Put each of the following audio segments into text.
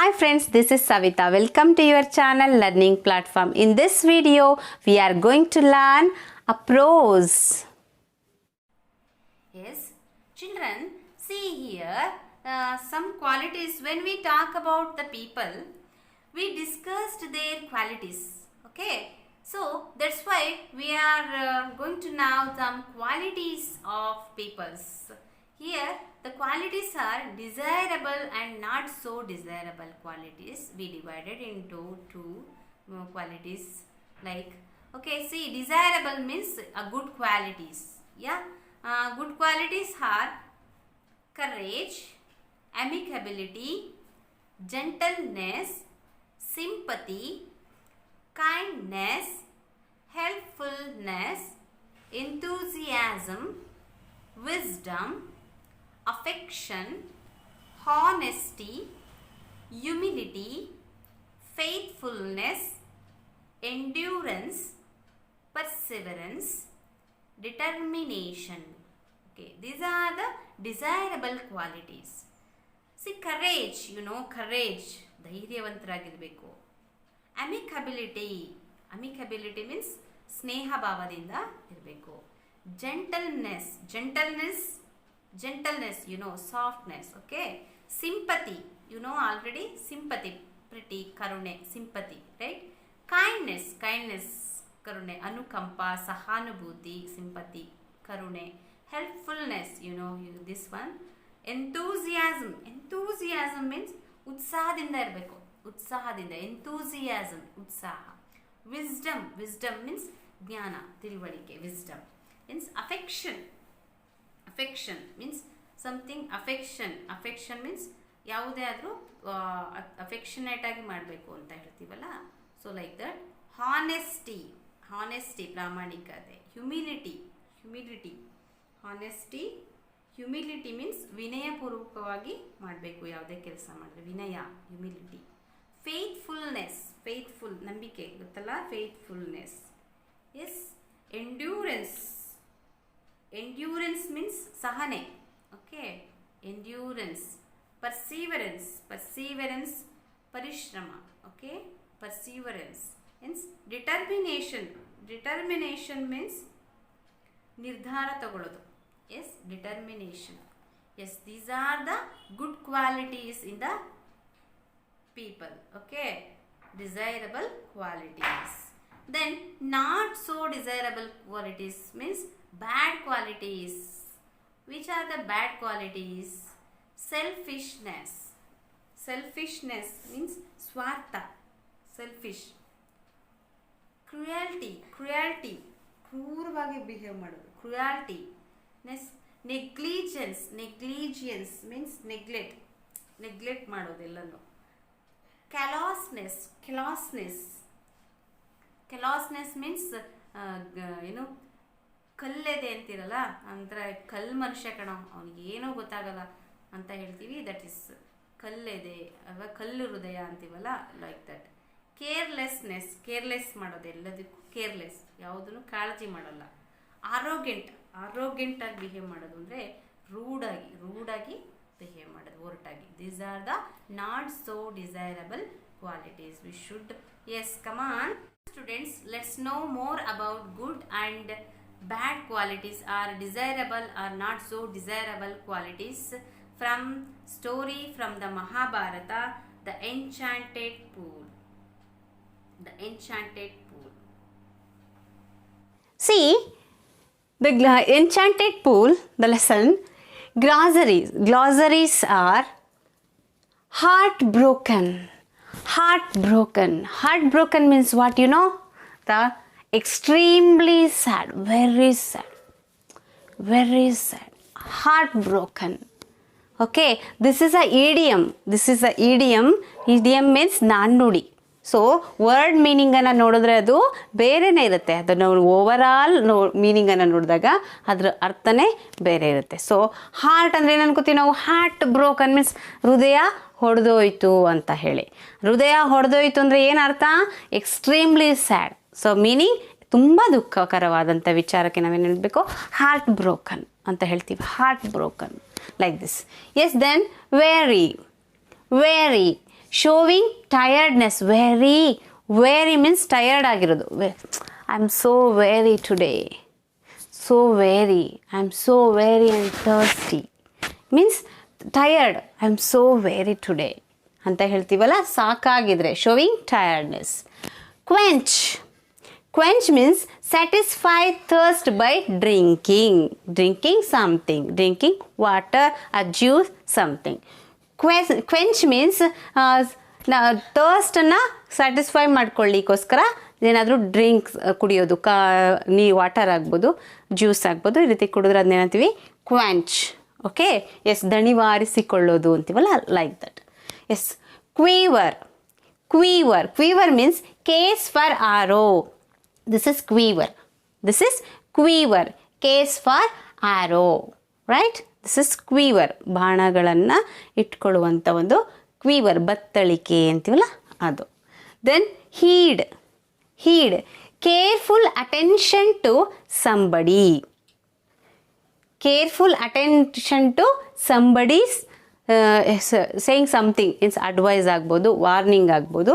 Hi friends, this is Savita. Welcome to your channel Learning Platform. In this video, we are going to learn a prose. Yes, children, see here some qualities. When we talk about the people, we discussed their qualities. Okay, so that's why we are going to know some qualities of peoples. Here, the qualities are desirable and not so desirable qualities. We divided into two qualities. Like, okay, see, desirable means a good qualities. Yeah, good qualities are courage, amicability, gentleness, sympathy, kindness, helpfulness, enthusiasm, wisdom, affection, honesty, humility, faithfulness, endurance, perseverance, determination. Okay, these are the desirable qualities. See, courage, courage, ಧೈರ್ಯವಂತರಾಗಿರಬೇಕು. amicability means ಸ್ನೇಹ ಭಾವದಿಂದ ಇರಬೇಕು. gentleness, softness. Okay, sympathy, already sympathy, pretty, ಕರುಣೆ, sympathy, right? kindness, ಕರುಣೆ, ಅನುಕಂಪ, ಸಹಾನುಭೂತಿ, sympathy, ಕರುಣೆ. helpfulness, this one. enthusiasm means ಉತ್ಸಾಹದಿಂದ ಇರಬೇಕು, ಉತ್ಸಾಹದಿಂದ, enthusiasm, ಉತ್ಸಾಹ. wisdom means ಜ್ಞಾನ, ತಿಳುವಳಿಕೆ, wisdom means affection means something. affection means ಯಾವುದೇ ಆದರೂ ಅಫೆಕ್ಷನೇಟ್ ಆಗಿ ಮಾಡಬೇಕು ಅಂತ ಹೇಳ್ತೀವಲ್ಲ, ಸೊ ಲೈಕ್ ದಟ್. ಹಾನೆಸ್ಟಿ ಪ್ರಾಮಾಣಿಕತೆ. ಹ್ಯುಮಿಲಿಟಿ ಹ್ಯುಮಿಲಿಟಿ ಮೀನ್ಸ್ ವಿನಯಪೂರ್ವಕವಾಗಿ ಮಾಡಬೇಕು, ಯಾವುದೇ ಕೆಲಸ ಮಾಡಿದ್ರೆ ವಿನಯ, ಹ್ಯುಮಿಲಿಟಿ. ಫೇತ್ಫುಲ್ನೆಸ್ ನಂಬಿಕೆ, ಗೊತ್ತಲ್ಲ, ಫೇತ್ಫುಲ್ನೆಸ್. ಎಸ್. ಎಂಡ್ಯೂರೆನ್ಸ್ ಮೀನ್ಸ್ ಸಹನೆ. Okay, endurance. ಪರ್ಸೀವರೆನ್ಸ್ ಪರಿಶ್ರಮ. Okay, perseverance means determination means ನಿರ್ಧಾರ ತಗೊಳ್ಳೋದು. Yes, determination. Yes, these are the good qualities in the people. Okay, desirable qualities. Then not so desirable qualities means bad qualities. Which are the bad qualities? Selfishness means swartha, selfish. cruelty ಕ್ರೂರವಾಗಿ behave ಮಾಡೋದು, cruelty. negligence means neglect ಮಾಡೋದೆಲ್ಲನೂ. carelessness means ಕಲ್ಲೆದೆ ಅಂತಿರಲ್ಲ, ಅಂದ್ರೆ ಕಲ್ಲು ಮನುಷ್ಯ ಕಣ, ಅವ್ನಿಗೆ ಏನೋ ಗೊತ್ತಾಗಲ್ಲ ಅಂತ ಹೇಳ್ತೀವಿ, ದಟ್ ಈಸ್ ಕಲ್ಲೆದೆ ಅಥವಾ ಕಲ್ಲು ಹೃದಯ ಅಂತೀವಲ್ಲ, ಲೈಕ್ ದಟ್. ಕೇರ್ಲೆಸ್ ಮಾಡೋದು, ಎಲ್ಲದಕ್ಕೂ ಕೇರ್ಲೆಸ್, ಯಾವುದನ್ನು ಕಾಳಜಿ ಮಾಡಲ್ಲ. ಆರೋಗ್ಯಂಟ್ ಆಗಿ ಬಿಹೇವ್ ಮಾಡೋದು ಅಂದರೆ ರೂಡಾಗಿ ಬಿಹೇವ್ ಮಾಡೋದು, ಒರಟಾಗಿ. These are the not so desirable qualities. We should, yes, come on students, let's know more about good and bad qualities, or desirable or not so desirable qualities, from story from the Mahabharata, the enchanted pool. See, the enchanted pool, the lesson. Glossaries are heartbroken means what, the extremely sad, very sad, heartbroken. Okay, this is a idiom. Idiom means ನಾಣ್ಣುಡಿ. So word ಮೀನಿಂಗನ್ನು ನೋಡಿದ್ರೆ ಅದು ಬೇರೆನೇ ಇರುತ್ತೆ, ಅದನ್ನು overall ಮೀನಿಂಗನ್ನು ನೋಡಿದಾಗ ಅದರ ಅರ್ಥನೇ ಬೇರೆ ಇರುತ್ತೆ. ಸೊ ಹಾರ್ಟ್ ಅಂದರೆ ಏನು ಅನ್ಕೋತೀವಿ ನಾವು? ಹಾರ್ಟ್ ಬ್ರೋಕನ್ ಮೀನ್ಸ್ ಹೃದಯ ಹೊಡೆದೋಯ್ತು ಅಂತ ಹೇಳಿ. ಹೃದಯ ಹೊಡೆದೋಯ್ತು ಅಂದರೆ ಏನು ಅರ್ಥ? Extremely sad. ಸೊ ಮೀನಿಂಗ್ ತುಂಬ ದುಃಖಕರವಾದಂಥ ವಿಚಾರಕ್ಕೆ ನಾವೇನು ಹೇಳಬೇಕು? ಹಾರ್ಟ್ ಬ್ರೋಕನ್ ಅಂತ ಹೇಳ್ತೀವಿ. Heart broken like this. Yes, then very showing tiredness, very means tired ಆಗಿರೋದು. I am so very today, so very, I'm so very and thirsty means tired, I'm so very today ಅಂತ ಹೇಳ್ತೀವಲ್ಲ, ಸಾಕಾಗಿದ್ರೆ showing tiredness. Quench means satisfy thirst by drinking something, drinking water or juice something. Quench means ಥರ್ಸ್ಟನ್ನು satisfy ಮಾಡ್ಕೊಳ್ಳಿಕ್ಕೋಸ್ಕರ ಏನಾದರೂ drinks ಕುಡಿಯೋದು, water ಆಗ್ಬೋದು, juice ಆಗ್ಬೋದು, ಈ ರೀತಿ ಕುಡಿದ್ರೆ ಅದನ್ನೇನಂತೀವಿ ಕ್ವೆಂಚ್. ಓಕೆ, ಎಸ್, ದಣಿವಾರಿಸಿಕೊಳ್ಳೋದು ಅಂತೀವಲ್ಲ, like that. Yes, quiver means case for arrow. This is quiver, case for arrow, right? This is quiver, ಬಾಣಗಳನ್ನು ಇಟ್ಕೊಳ್ಳುವಂಥ ಒಂದು ಕ್ವೀವರ್, ಬತ್ತಳಿಕೆ ಅಂತೀವಲ್ಲ ಅದು. Then heed, careful attention to somebody. Careful attention to somebody's saying something, means advice ಆಗ್ಬೋದು, warning ಆಗ್ಬೋದು,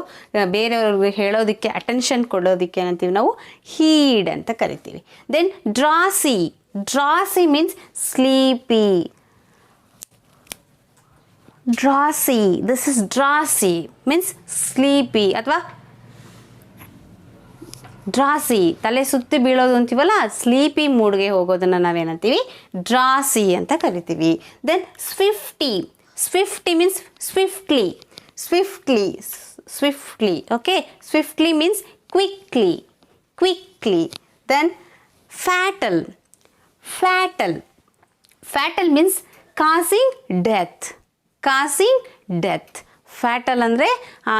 ಬೇರೆಯವ್ರಿಗೆ ಹೇಳೋದಕ್ಕೆ ಅಟೆನ್ಷನ್ ಕೊಡೋದಕ್ಕೆ ಏನಂತೀವಿ ನಾವು ಹೀಡ್ ಅಂತ ಕರಿತೀವಿ. Then drowsy means sleepy. This is drowsy means sleepy ಅಥವಾ ಡ್ರಾಸಿ, ತಲೆ ಸುತ್ತಿ ಬೀಳೋದು ಅಂತೀವಲ್ಲ, ಸ್ಲೀಪಿ ಮೂಡ್ಗೆ ಹೋಗೋದನ್ನು ನಾವೇನಂತೀವಿ ಡ್ರಾಸಿ ಅಂತ ಕರಿತೀವಿ. Then swifty means swiftly. Okay, swiftly means quickly. Then fatal means causing death. Fatal ಅಂದರೆ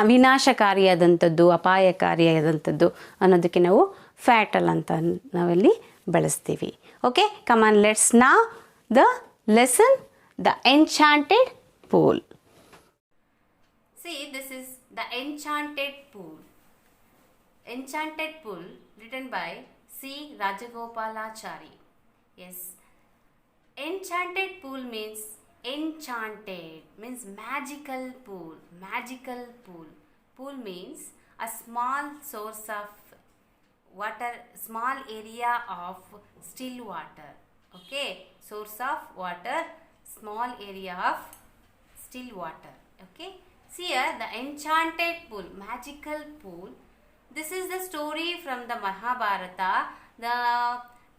ವಿನಾಶಕಾರಿಯಾದಂಥದ್ದು, ಅಪಾಯಕಾರಿಯಾದಂಥದ್ದು ಅನ್ನೋದಕ್ಕೆ ನಾವು ಫ್ಯಾಟಲ್ ಅಂತ ನಾವಲ್ಲಿ ಬಳಸ್ತೀವಿ. Okay, come on, let's now the lesson, the enchanted pool. See, this is the Enchanted Pool. Enchanted Pool, written by C. Rajagopalachari. Yes, Enchanted Pool means enchanted, means magical pool. Pool means a small source of water, small area of still water. Okay, source of water, small area of still water. Okay, see here the enchanted pool, magical pool. This is the story from the Mahabharata.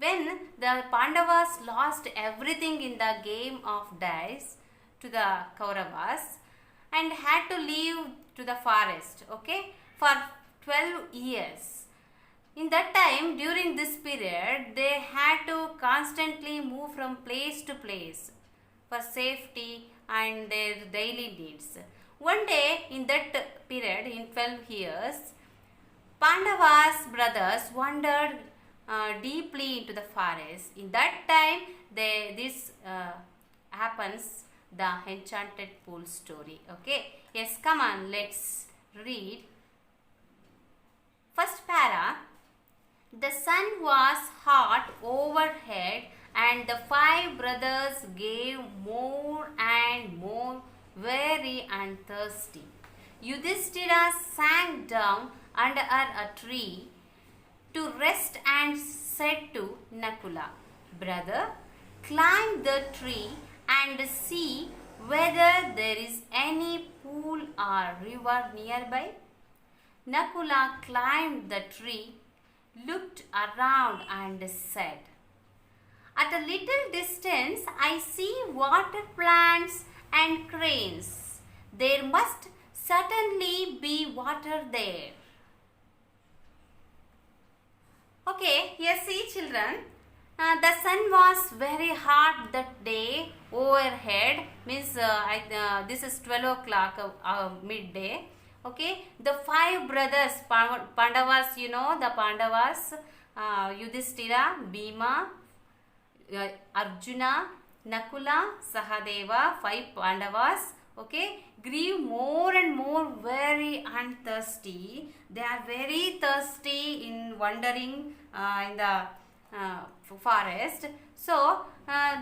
When the Pandavas lost everything in the game of dice to the Kauravas and had to leave to the forest, okay, for 12 years. In that time, during this period, they had to constantly move from place to place for safety and their daily needs. One day, in that period, in 12 years, Pandavas' brothers wandered deeply into the forest. In that time, this happens, the enchanted pool story. Okay, yes, come on, let's read. First para. The sun was hot overhead and the 5 brothers gave more and more weary and thirsty. Yudhishthira sank down under a tree to rest and said to Nakula, "Brother, climb the tree and see whether there is any pool or river nearby." Nakula climbed the tree, looked around and said, "At a little distance I see water plants and cranes. There must certainly be water there." Okay, here see children, the sun was very hot that day overhead, means this is 12 o'clock midday. Okay, the 5 brothers, Pandavas, you know the Pandavas, Yudhishthira, Bhima, Arjuna, Nakula, Sahadeva, 5 Pandavas, okay, grew more and more weary and thirsty. They are very thirsty in wandering in the forest. So,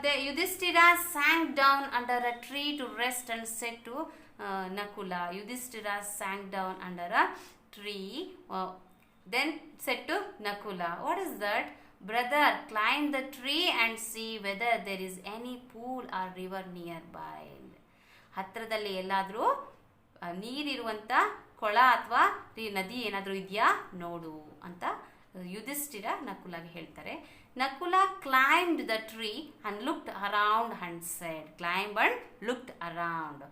the Yudhishthira sank down under a tree to rest and said to Nakula, Yudhishthira sank down under a tree. Then said to Nakula, what is that? Brother, climb the tree and see whether there is any pool or river nearby. ಹತ್ತಿರದಲ್ಲಿ ಎಲ್ಲಾದರೂ ನೀರಿರುವಂಥ ಕೊಳ ಅಥವಾ ನದಿ ಏನಾದರೂ ಇದೆಯಾ ನೋಡು ಅಂತ ಯುಧಿಷ್ಠಿರ ನಕುಲಾಗೆ ಹೇಳ್ತಾರೆ. Nakula climbed the tree and looked around and said, climb and looked around.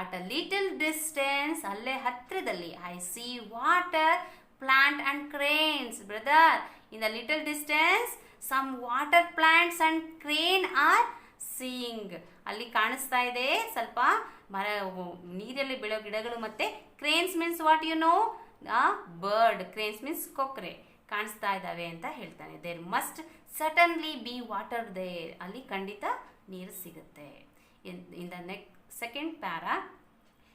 At a little distance, ಅಲ್ಲೇ ಹತ್ತಿರದಲ್ಲಿ, I see water, plant and cranes. Brother, in the little distance some water plants and crane are seeing. ಅಲ್ಲಿ ಕಾಣಿಸ್ತಾ ಇದೆ ಸ್ವಲ್ಪ ನೀರಲ್ಲಿ ಬೆಳೋ ಗಿಡಗಳು ಮತ್ತೆ cranes means what you know, bird. Cranes means ಕೊಕ್ರೆ ಕಾಣಿಸ್ತಾ ಇದ್ದಾವೆ ಅಂತ ಹೇಳ್ತಾನೆ. There must certainly be water there, ಅಲ್ಲಿ ಖಂಡಿತ ನೀರು ಸಿಗುತ್ತೆ. In the second para,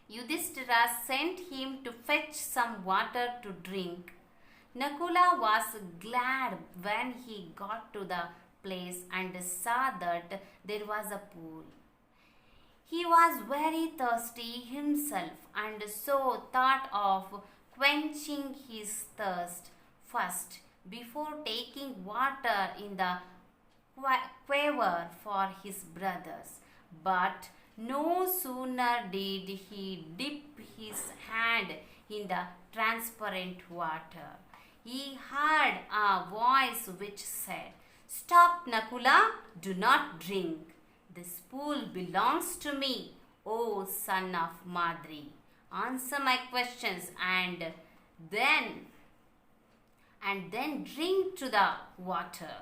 Yudhishthira sent him to fetch some water to drink. Nakula was glad when he got to the place and saw that there was a pool. He was very thirsty himself and so thought of quenching his thirst first before taking water in the quiver for his brothers. But no sooner did he dip his hand in the transparent water, he heard a voice which said, "Stop, Nakula, do not drink. This pool belongs to me, O son of Madri. Answer my questions and then drink to the water."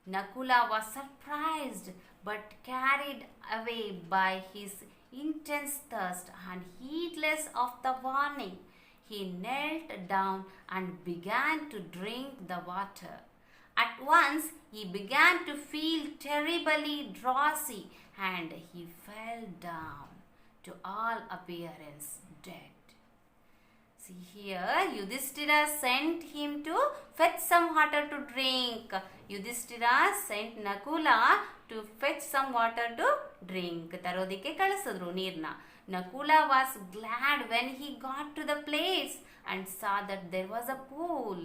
Nakula was surprised but carried away by his intense thirst, and heedless of the warning, he knelt down and began to drink the water. At once he began to feel terribly drowsy and he fell down, to all appearance dead. See here, Yudhishthira sent him to fetch some water to drink. Yudhishthira sent Nakula to fetch some water to drink. ತರೋದಕ್ಕೆ ಕಳಿಸಿದ್ರು ನೀರನ್ನ. Nakula was glad when he got to the place and saw that there was a pool.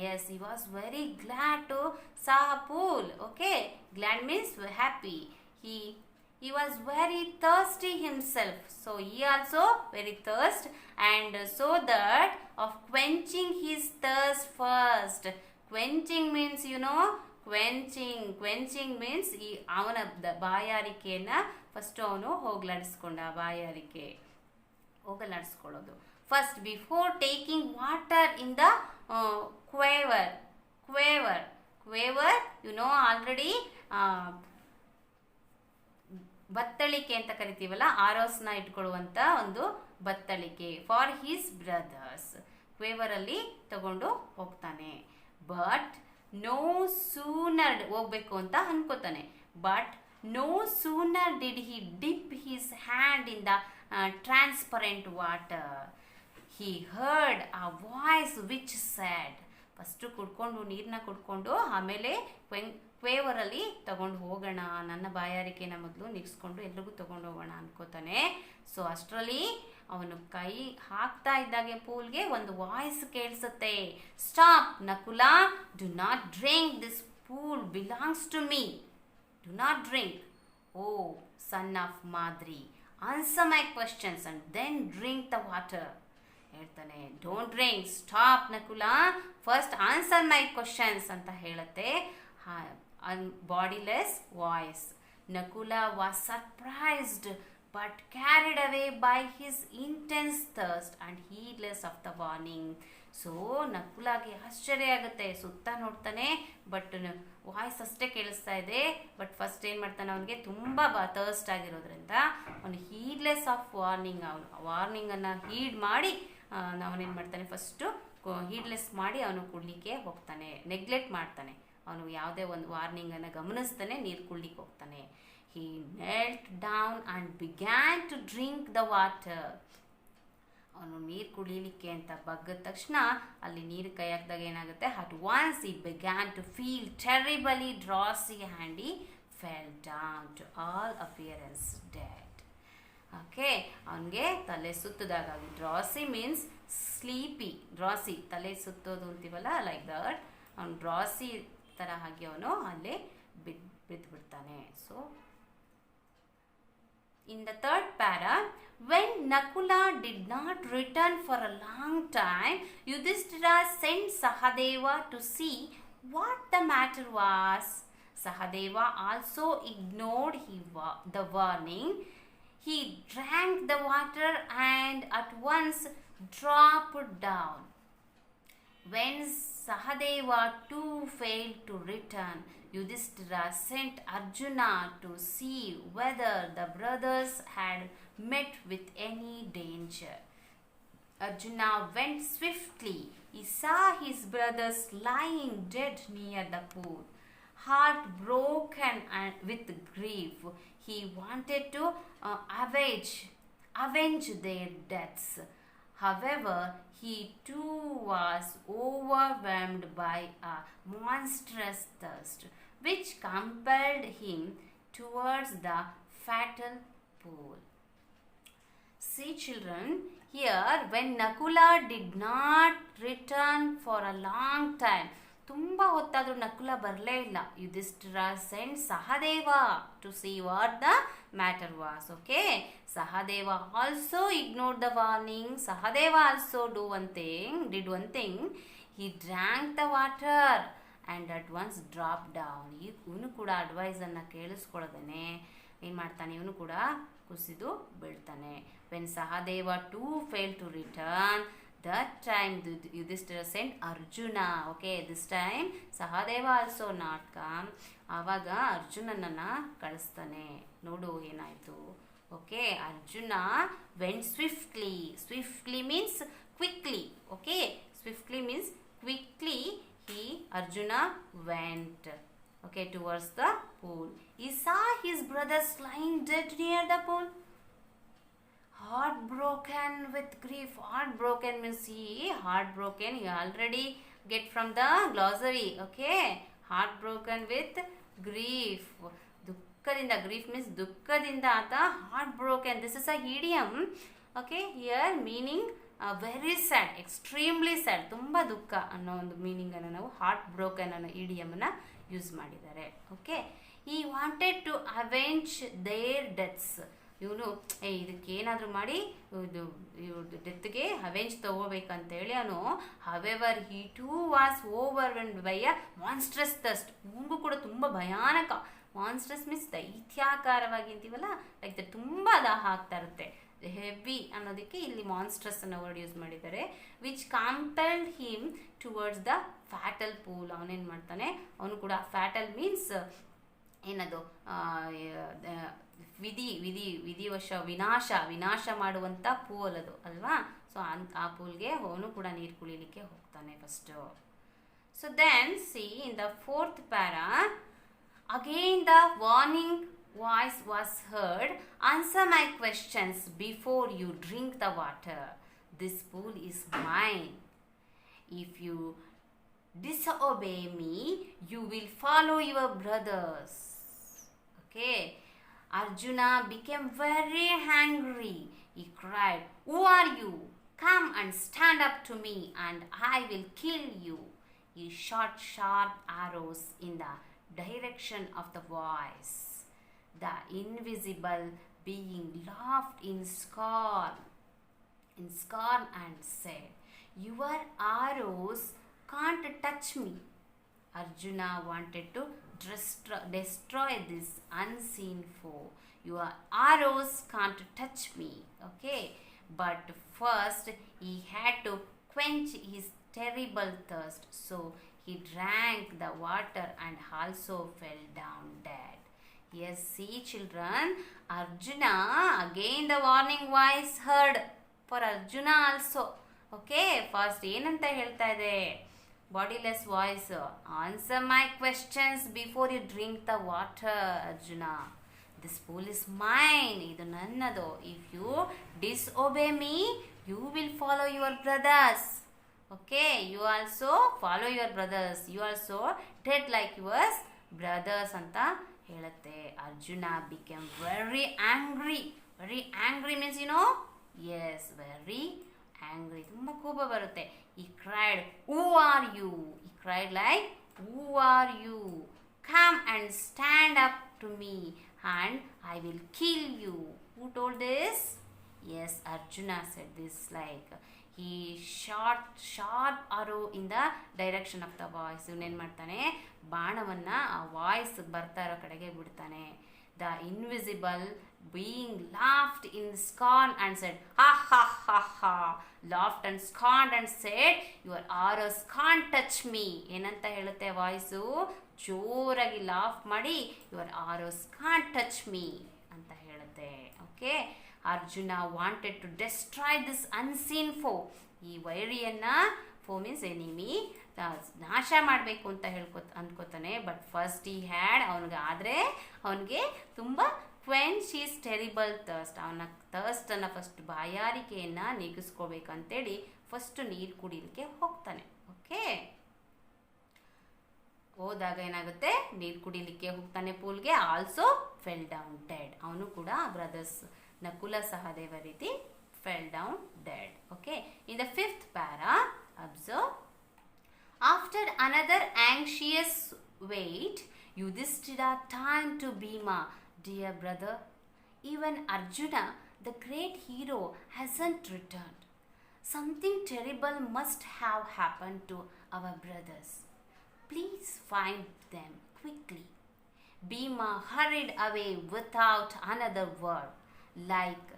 Yes, he was very glad to saw a pool. Okay, glad means happy. He was very thirsty himself, so he also very thirst, and so that of quenching his thirst first. Quenching means, you know, quenching means ಅವನ ಬಾಯಾರಿಕೆಯನ್ನ first ಅವನು ಹೋಗಲಾಡಿಸ್ಕೊಳ್ಳೋದು. First before taking water in the quiver, you know already, ಬತ್ತಳಿಕೆ ಅಂತ ಕರಿತೀವಲ್ಲ, ಆರೋಸ್ನ ಇಟ್ಕೊಳ್ಳುವಂಥ ಒಂದು ಬತ್ತಳಿಕೆ. ಫಾರ್ ಹಿಸ್ ಬ್ರದರ್ಸ್, ಕ್ವೇವರಲ್ಲಿ ತಗೊಂಡು ಹೋಗ್ತಾನೆ. ಬಟ್ ನೋ ಸೂನರ್, ಹೋಗ್ಬೇಕು ಅಂತ ಅನ್ಕೋತಾನೆ. But no sooner did he dip his hand in the transparent water, he heard a voice which said. First ನೀರನ್ನ ಕುಡ್ಕೊಂಡು ಆಮೇಲೆ ಕ್ವೇವರಲ್ಲಿ ತಗೊಂಡು ಹೋಗೋಣ, ನನ್ನ ಬಾಯಾರಿಕೆನ ಮೊದಲು ನಿಗ್ಸ್ಕೊಂಡು ಎಲ್ರಿಗೂ ತಗೊಂಡು ಹೋಗೋಣ ಅನ್ಕೋತಾನೆ. ಸೊ ಅಷ್ಟರಲ್ಲಿ ಅವನು ಕೈ ಹಾಕ್ತಾ ಇದ್ದಾಗೆ ಪೂಲ್ಗೆ ಒಂದು ವಾಯ್ಸ್ ಕೇಳಿಸುತ್ತೆ. Stop Nakula, do not drink, this pool belongs to me, do not drink, O son of Madri, answer my questions and then drink the water. ಹೇಳ್ತಾನೆ, don't drink, stop Nakula, first answer my questions ಅಂತ ಹೇಳುತ್ತೆ bodiless voice. Nakula was surprised but carried away by his intense thirst and heedless of the warning. So ನಕುಲಾಗೆ ಆಶ್ಚರ್ಯ ಆಗುತ್ತೆ, ಸುತ್ತ ನೋಡ್ತಾನೆ, but voice ಅಷ್ಟೇ ಕೇಳಿಸ್ತಾ ಇದೆ. ಬಟ್ ಫಸ್ಟ್ ಏನು ಮಾಡ್ತಾನೆ, ಅವನಿಗೆ ತುಂಬ ಥರ್ಸ್ಟ್ ಆಗಿರೋದ್ರಿಂದ ಅವನು ಹೀಡ್ಲೆಸ್ ಆಫ್ ವಾರ್ನಿಂಗ್, ಅವನು ವಾರ್ನಿಂಗನ್ನು ಹೀಡ್ ಮಾಡಿ ಅವನೇನು ಮಾಡ್ತಾನೆ, ಫಸ್ಟು ಹೀಡ್ಲೆಸ್ ಮಾಡಿ ಅವನು ಕುಡ್ಲಿಕ್ಕೆ ಹೋಗ್ತಾನೆ, ನೆಗ್ಲೆಕ್ಟ್ ಮಾಡ್ತಾನೆ. ಅವನು ಯಾವುದೇ ಒಂದು ವಾರ್ನಿಂಗನ್ನು ಗಮನಿಸ್ತಾನೆ ನೀರು ಕುಡ್ಲಿಕ್ಕೆ ಹೋಗ್ತಾನೆ. He knelt down and began to drink the water. ಅವನು ನೀರು ಕುಡಿಲಿಕ್ಕೆ ಅಂತ ಬಗ್ಗದ ತಕ್ಷಣ ಅಲ್ಲಿ ನೀರು ಕೈ ಹಾಕಿದಾಗ ಏನಾಗುತ್ತೆ, at once he began to feel terribly drowsy and he fell down, to all appearance dead. Okay, ಅವನಿಗೆ ತಲೆ ಸುತ್ತದಾಗ, ಡ್ರಾಸಿ ಮೀನ್ಸ್ ಸ್ಲೀಪಿ, ಡ್ರಾಸಿ ತಲೆ ಸುತ್ತೋದು ಅಂತೀವಲ್ಲ, ಲೈಕ್ ದಟ್. ಅವನು ಡ್ರಾಸಿ ಥರ ಆಗಿ ಅವನು ಅಲ್ಲೇ ಬಿದ್ದುಬಿಡ್ತಾನೆ. So in the third para, when Nakula did not return for a long time, Yudhishthira sent Sahadeva to see what the matter was. Sahadeva also ignored the warning. He drank the water and at once dropped down. When Sahadeva too failed to return, Yudhishthira sent Arjuna to see whether the brothers had met with any danger. Arjuna went swiftly. He saw his brothers lying dead near the pool. Heartbroken and with grief, he wanted to avenge their deaths. However, he too was overwhelmed by a monstrous thirst, which compelled him towards the fatal pool. See children, here when Nakula did not return for a long time, ತುಂಬ ಹೊತ್ತಾದರೂ ನಕುಲ ಬರಲೇ ಇಲ್ಲ. Yudhishthira sent Sahadeva to see what the matter was. Okay, Sahadeva also ignored the warning. Sahadeva also did one thing. He drank the water and at once dropped down. ಇವನು ಕೂಡ ಅಡ್ವೈಸನ್ನು ಕೇಳಿಸ್ಕೊಳ್ಳೋದೇನೆ ಏನು ಮಾಡ್ತಾನೆ, ಇವನು ಕೂಡ ಕುಸಿದು ಬೀಳ್ತಾನೆ. When Sahadeva too fail to return, that time Yudhishthira sent Arjuna. Okay, this time Sahadeva also not come. ಆವಾಗ ಅರ್ಜುನನನ್ನ ಕಳಿಸ್ತಾನೆ. ನೋಡು ಏನಾಯಿತು. Okay, Arjuna went swiftly. Swiftly means quickly. Okay, swiftly means quickly. Arjuna went, okay, towards the pool. He saw his brothers lying dead near the pool. Heartbroken with grief. Heartbroken means heartbroken. You already get from the glossary. Okay, heartbroken with grief. ದುಃಖದಿಂದ, grief means ದುಃಖದಿಂದ ಆತ heartbroken. This is a idiom. Okay, here meaning very sad, extremely sad, ತುಂಬ ದುಃಖ ಅನ್ನೋ ಒಂದು ಮೀನಿಂಗನ್ನು ನಾವು heart ಅನ್ನೋ ಇಡಿಯಮನ್ನು ಯೂಸ್ ಮಾಡಿದ್ದಾರೆ. Okay, he wanted to avenge their deaths. ಇವನು ಇದಕ್ಕೇನಾದರೂ ಮಾಡಿ ಇದು ಡೆತ್ಗೆ ಅವೆಂಜ್ ತಗೋಬೇಕಂತೇಳಿ ಅವನು. However he too was overwhelmed by a monstrous thirst. ಇವನಿಗೂ ಕೂಡ ತುಂಬ ಭಯಾನಕ. ಮಾನ್ಸ್ಟ್ರಸ್ ಮೀನ್ಸ್ ದೈತ್ಯಾಕಾರವಾಗಿ ಅಂತೀವಲ್ಲ, ಲೈಕ್ ತುಂಬ ದಾಹ ಆಗ್ತಾ ಇರುತ್ತೆ. ಹೆವಿ ಅನ್ನೋದಕ್ಕೆ ಇಲ್ಲಿ ಮಾನ್ಸ್ಟ್ರಸ್ ಅನ್ನೋ ವರ್ಡ್ ಯೂಸ್ ಮಾಡಿದ್ದಾರೆ. Which compelled him towards the fatal pool. ಅವನೇನು ಮಾಡ್ತಾನೆ, ಅವನು ಕೂಡ ಫ್ಯಾಟಲ್ ಮೀನ್ಸ್ ಏನದು ವಿಧಿವಶ ವಿನಾಶ ಮಾಡುವಂಥ ಪೂಲ್ ಅದು ಅಲ್ವಾ. ಸೊ ಆ ಪೂಲ್ಗೆ ಅವನು ಕೂಡ ನೀರು ಕುಳಿಲಿಕ್ಕೆ ಹೋಗ್ತಾನೆ first. So then see in the fourth para, again the warning voice was heard. Answer my questions before you drink the water. This pool is mine. If you disobey me, you will follow your brothers. Okay. Arjuna became very angry. He cried, "Who are you? Come and stand up to me and I will kill you." He shot sharp arrows in the direction of the voice. The invisible being laughed in scorn and said, "Your arrows can't touch me." Arjuna wanted to destroy this unseen foe. Your arrows can't touch me. Okay, but first he had to quench his terrible thirst. So he drank the water and also fell down dead. Yes, see children, Arjuna, again the warning voice heard for Arjuna also. Okay, first ಏನಂತ ಹೇಳ್ತಾ ಇದೆ, bodiless voice. Answer my questions before you drink the water Arjuna. This pool is mine. ಇದು ನನ್ನದು. If you disobey me, you will follow your brothers. Okay, you also follow your brothers. You also dead like yours brothers ಅಂತ ಹೇಳುತ್ತೆ. Arjuna become very angry. Very angry means you know, yes, very angry, ತುಂಬ ಕೋಪ ಬರುತ್ತೆ. He cried, who are you? He cried like, who are you? Come and stand up to me and I will kill you. Who told this? Yes, Arjuna said this. Like he shot sharp arrow in the direction of the voice. ಇವನೇನು ಮಾಡ್ತಾನೆ, ಬಾಣವನ್ನು ಆ voice ಬರ್ತಾ ಇರೋ ಕಡೆಗೆ ಬಿಡ್ತಾನೆ. The invisible being laughed in scorn and said, ha ha ha ha, laughed and scorned and said, your arrows can't touch me. ಏನಂತ ಹೇಳುತ್ತೆ ವಾಯ್ಸು? ಜೋರಾಗಿ ಲಾಫ್ ಮಾಡಿ, your arrows can't touch me ಅಂತ ಹೇಳುತ್ತೆ. Okay, Arjuna wanted to destroy this unseen foe. He ವೈರಿಯನ್ನು, foe means enemy, ನಾಶ ಮಾಡಬೇಕು ಅಂತ ಅಂದ್ಕೋತಾನೆ. ಬಟ್ ಫಸ್ಟ್ ಈ ಹ್ಯಾಡ್, ಅವನಿಗೆ ತುಂಬ ಕ್ವೆಂಚ್ ಈಸ್ ಟೆರಿಬಲ್ ಥರ್ಸ್ಟ್. ಅವನ ಥರ್ಸ್ಟನ್ನು ಫಸ್ಟ್ ಬಾಯಾರಿಕೆಯನ್ನು ನೀಗಿಸ್ಕೋಬೇಕಂತೇಳಿ ಫಸ್ಟ್ ನೀರು ಕುಡಿಲಿಕ್ಕೆ ಹೋಗ್ತಾನೆ. ಓಕೆ, ಹೋದಾಗ ಏನಾಗುತ್ತೆ, ನೀರು ಕುಡಿಲಿಕ್ಕೆ ಹೋಗ್ತಾನೆ ಪೂಲ್ಗೆ. Also fell down dead. ಅವನು ಕೂಡ ಬ್ರದರ್ಸ್ ನಕುಲ ಸಹದೇವ ರೀತಿ fell down dead. Okay, in the 5th para, observe. After another anxious wait, Yudhishthira turned to Bhima. Dear brother, even Arjuna, the great hero, hasn't returned. Something terrible must have happened to our brothers. Please find them quickly. Bhima hurried away without another word. Like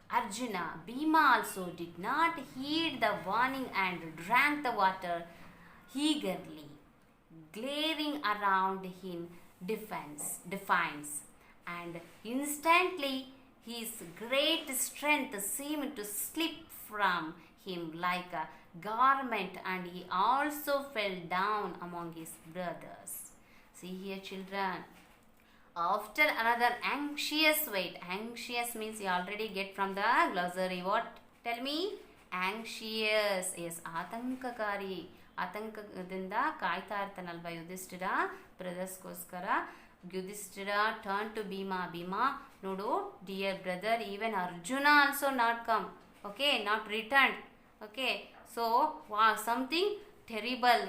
Arjuna, Bhima also did not heed the warning and drank the water eagerly, glaring around in defiance. And instantly his great strength seemed to slip from him like a garment, and he also fell down among his brothers. See here, children. After another anxious wait. Anxious means you already get from the glossary. What? Tell me. Anxious. Yes, ಆತಂಕಕಾರಿ. ಆತಂಕದಿಂದ ಕಾಯ್ತಾ ಇರ್ತಾನಲ್ವ ಯುಧಿಷ್ಠಿರ ಬ್ರದರ್ಸ್ಗೋಸ್ಕರ. Yudhishthira turn to Bhima. Bhima ನೋಡು, dear brother, even Arjuna also not come. Okay, not return. Okay, so something terrible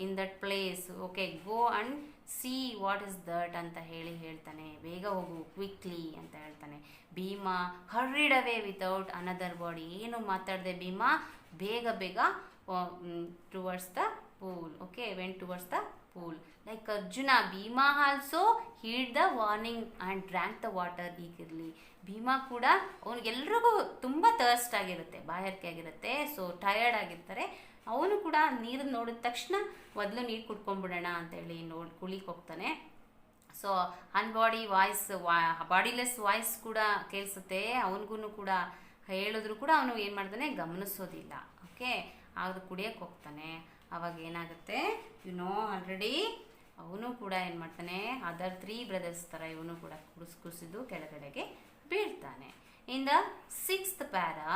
in that place. Okay, go and see what is that ಅಂತ ಹೇಳ್ತಾನೆ. ಬೇಗ ಹೋಗು, ಕ್ವಿಕ್ಲಿ ಅಂತ ಹೇಳ್ತಾನೆ. Bhima hurried away without another word. ಏನು ಮಾತಾಡದೆ ಭೀಮಾ ಬೇಗ towards the pool. Okay, went towards the pool. Like Arjuna, Bhima also heed the warning and drank the water eagerly. Bhima ಕೂಡ, ಅವನಿಗೆಲ್ರಿಗೂ ತುಂಬ ಥರ್ಸ್ಟ್ ಆಗಿರುತ್ತೆ, ಬಾಯಾರಿಕೆ ಆಗಿರುತ್ತೆ, ಸೊ ಟಯರ್ಡ್ ಆಗಿರ್ತಾರೆ. ಅವನು ಕೂಡ ನೀರು ನೋಡಿದ ತಕ್ಷಣ ಮೊದಲು ನೀರು ಕುಡ್ಕೊಂಡ್ಬಿಡೋಣ ಅಂತೇಳಿ ಕುಳಿಗೆ ಹೋಗ್ತಾನೆ. ಸೊ ಬಾಡಿಲೆಸ್ ವಾಯ್ಸ್ ಕೂಡ ಕೇಳಿಸುತ್ತೆ ಅವನಿಗೂ ಕೂಡ. ಹೇಳಿದ್ರು ಕೂಡ ಅವನು ಏನು ಮಾಡ್ತಾನೆ, ಗಮನಿಸೋದಿಲ್ಲ. ಓಕೆ, ಆಗ ಕುಡಿಯೋಕ್ಕೆ ಹೋಗ್ತಾನೆ. ಅವಾಗ ಏನಾಗುತ್ತೆ, ಆಲ್ರೆಡಿ ಅವನು ಕೂಡ ಏನು ಮಾಡ್ತಾನೆ, ಅದರ್ 3 ಬ್ರದರ್ಸ್ ಥರ ಇವನು ಕೂಡ ಕುಸಿದು ಕೆಳಗಡೆಗೆ ಬೀಳ್ತಾನೆ. In the 6th para,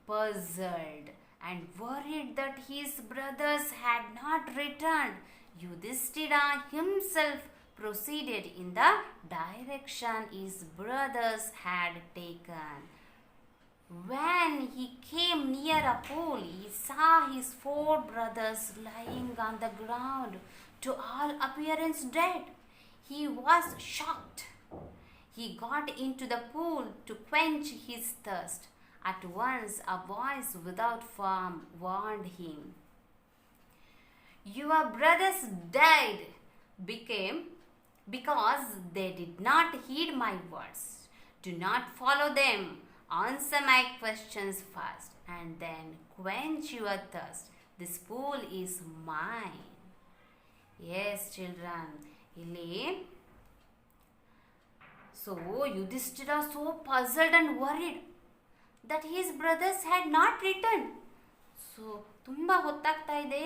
puzzled and worried that his brothers had not returned, Yudhishthira himself proceeded in the direction his brothers had taken. When he came near a pool, he saw his 4 brothers lying on the ground, to all appearance dead. He was shocked. He got into the pool to quench his thirst. At once a voice without form warned him. Your brothers died because they did not heed my words. Do not follow them. Answer my questions first and then quench your thirst. This pool is mine. Yes, children. Illi, so Yudhishthira so puzzled and worried that his brothers had not returned. So ತುಂಬ ಹೊತ್ತಾಗ್ತಾ ಇದೆ.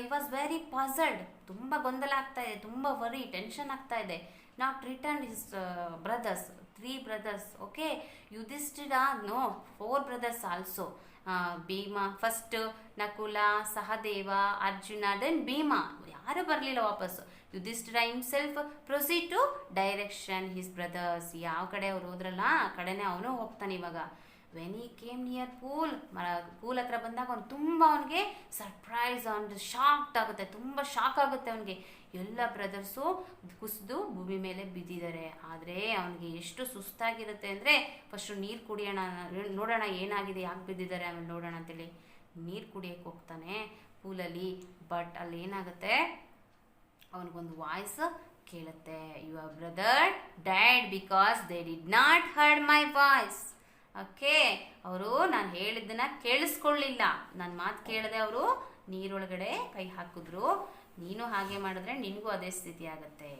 he was very puzzled. ತುಂಬ ಗೊಂದಲ ಆಗ್ತಾ ಇದೆ, ತುಂಬ worry, tension ಆಗ್ತಾ ಇದೆ. Not return his brothers, 3 brothers. Okay, Yudhishthira no, 4 brothers also. Bhima first, Nakula, Sahadeva, Arjuna, then Bhima. ಯಾರು ಬರಲಿಲ್ಲ ವಾಪಸ್ಸು. Yudhishthira himself proceed to direction his brothers. ಯಾವ ಕಡೆ ಅವ್ರು ಹೋದ್ರಲ್ಲ ಆ ಕಡೆನೇ ಅವನು ಹೋಗ್ತಾನೆ ಇವಾಗ. When he came near pool ಹತ್ರ ಬಂದಾಗ ಅವ್ನು ತುಂಬ ಅವನಿಗೆ ಸರ್ಪ್ರೈಸ್ ಅಂಡ್ ಶಾಕ್ಡ್ ಆಗುತ್ತೆ, ತುಂಬ ಶಾಕ್ ಆಗುತ್ತೆ ಅವನಿಗೆ. ಎಲ್ಲ ಬ್ರದರ್ಸು ಕುಸಿದು ಭೂಮಿ ಮೇಲೆ ಬಿದ್ದಿದ್ದಾರೆ. ಆದರೆ ಅವನಿಗೆ ಎಷ್ಟು ಸುಸ್ತಾಗಿರುತ್ತೆ ಅಂದರೆ ಫಸ್ಟು ನೀರು ಕುಡಿಯೋಣ, ನೋಡೋಣ ಏನಾಗಿದೆ, ಯಾಕೆ ಬಿದ್ದಿದ್ದಾರೆ ಆಮೇಲೆ ನೋಡೋಣ ಅಂತೇಳಿ ನೀರು ಕುಡಿಯೋಕ್ಕೆ ಹೋಗ್ತಾನೆ ಪೂಲಲ್ಲಿ. ಬಟ್ ಅಲ್ಲಿ ಏನಾಗುತ್ತೆ, ಅವನಿಗೊಂದು ವಾಯ್ಸ್ ಕೇಳುತ್ತೆ, your brother died because they did not heard my voice. Okay, ಅವರು ನಾನು ಹೇಳಿದ್ದನ್ನ ಕೇಳಿಸ್ಕೊಳ್ಳಿಲ್ಲ, ನನ್ನ ಮಾತು ಕೇಳದೆ ಅವರು ನೀರೊಳಗಡೆ ಕೈ ಹಾಕಿದ್ರು. ನೀನು ಹಾಗೆ ಮಾಡಿದ್ರೆ ನಿನಗೂ ಅದೇ ಸ್ಥಿತಿ ಆಗುತ್ತೆ.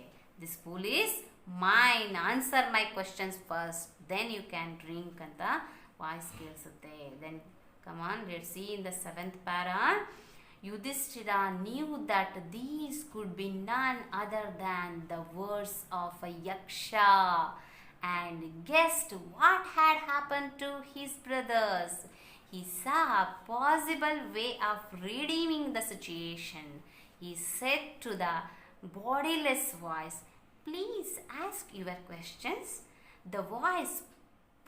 This pool is mine, answer my questions first then you can drink ಅಂತ ವಾಯ್ಸ್ ಕೇಳಿಸುತ್ತೆ. Then come on, let's see in the 7th para. Yudhishthira knew that these could be none other than the words of a yaksha and guessed what had happened to his brothers. He saw a possible way of redeeming the situation. He said to the bodiless voice, "Please ask your questions." The voice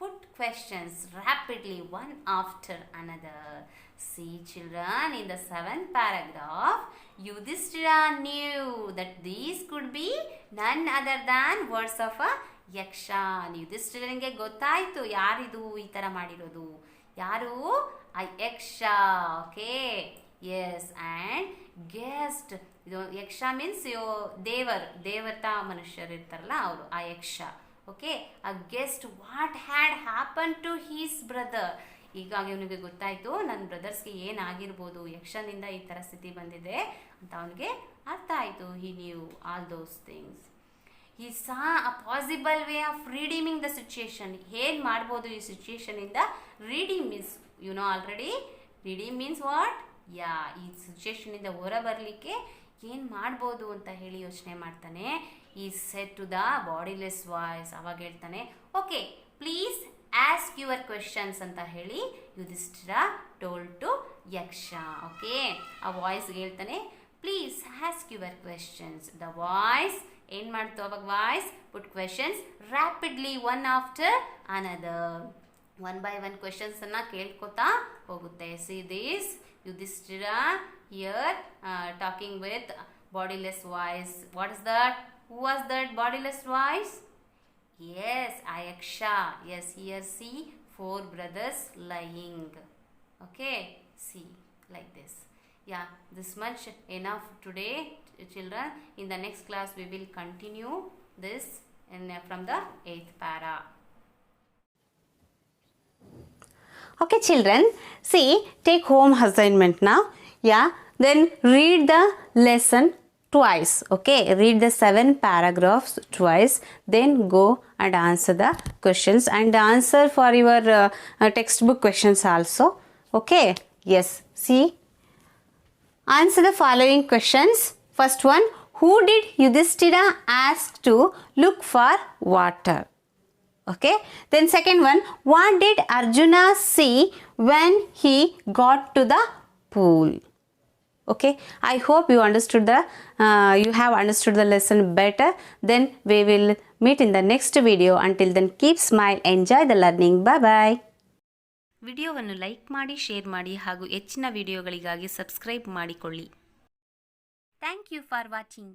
put questions rapidly one after another. See children, in the 7th paragraph, Yudhishthira knew that these could be none other than words of a yaksha. ಯುಧಿಷ್ಠಿರನಿಗೆ ಗೊತ್ತಾಯಿತು ಯಾರಿದು ಈ ಥರ ಮಾಡಿರೋದು, ಯಾರು ಆ Yaksha. Okay, S, and guest, ಇದು ಯಕ್ಷ means ದೇವತಾ ಮನುಷ್ಯರು ಇರ್ತಾರಲ್ಲ ಅವರು, ಆ ಯಕ್ಷ. ಓಕೆ, ಆ guessed what had happen to his brother. ಹೀಗಾಗಿ ಅವನಿಗೆ ಗೊತ್ತಾಯಿತು ನನ್ನ ಬ್ರದರ್ಸ್ಗೆ ಏನಾಗಿರ್ಬೋದು, ಯಕ್ಷನಿಂದ ಈ ಥರ ಸ್ಥಿತಿ ಬಂದಿದೆ ಅಂತ ಅವನಿಗೆ ಅರ್ಥ ಆಯಿತು. He knew all those things. He saw a possible way of redeeming the situation. ಏನು ಮಾಡ್ಬೋದು ಈ ಸಿಚುಯೇಷನಿಂದ? Redeem means you know already, redeem means what? Yeah, ಈ ಸಿಚುಯೇಷನಿಂದ ಹೊರ ಬರಲಿಕ್ಕೆ ಏನು ಮಾಡ್ಬೋದು ಅಂತ ಹೇಳಿ ಯೋಚನೆ ಮಾಡ್ತಾನೆ. ಈ said to the bodiless voice. ಅವಾಗ ಹೇಳ್ತಾನೆ, okay please ask your questions ಅಂತ ಹೇಳಿ Yudhishthira told to Yaksha. Okay, ಆ ವಾಯ್ಸ್ಗೆ ಹೇಳ್ತಾನೆ, please ask your questions. The voice ಏನು ಮಾಡ್ತು ಅವಾಗ? Voice put questions rapidly one after another. One by one ಕ್ವೆಶನ್ಸನ್ನು ಕೇಳ್ಕೊತಾ ಹೋಗುತ್ತೆ. See this Yudhishthira here talking with bodiless voice. What is that? Who was that bodiless voice? Yes, Ayaksha. Yes, here see 4 brothers lying. Okay, see like this. Yeah, this much enough today, children. In the next class we will continue this from the 8th para. Okay children, see, take home assignment now. Yeah, then read the lesson twice. Okay, read the 7 paragraphs twice, then go and answer the questions and answer for your textbook questions also. Okay, yes, see, answer the following questions. First one, who did Yudhishthira ask to look for water? Okay, then second one, what did Arjuna see when he got to the pool? Okay, I hope you understood you have understood the lesson better. Then we will meet in the next video. Until then, keep smile, enjoy the learning. Bye bye. ವಿಡಿಯೋವನ್ನು like ಮಾಡಿ, share ಮಾಡಿ ಹಾಗೂ ಹೆಚ್ಚಿನ ವಿಡಿಯೋಗಳಿಗಾಗಿ subscribe ಮಾಡಿಕೊಳ್ಳಿ. Thank you for watching.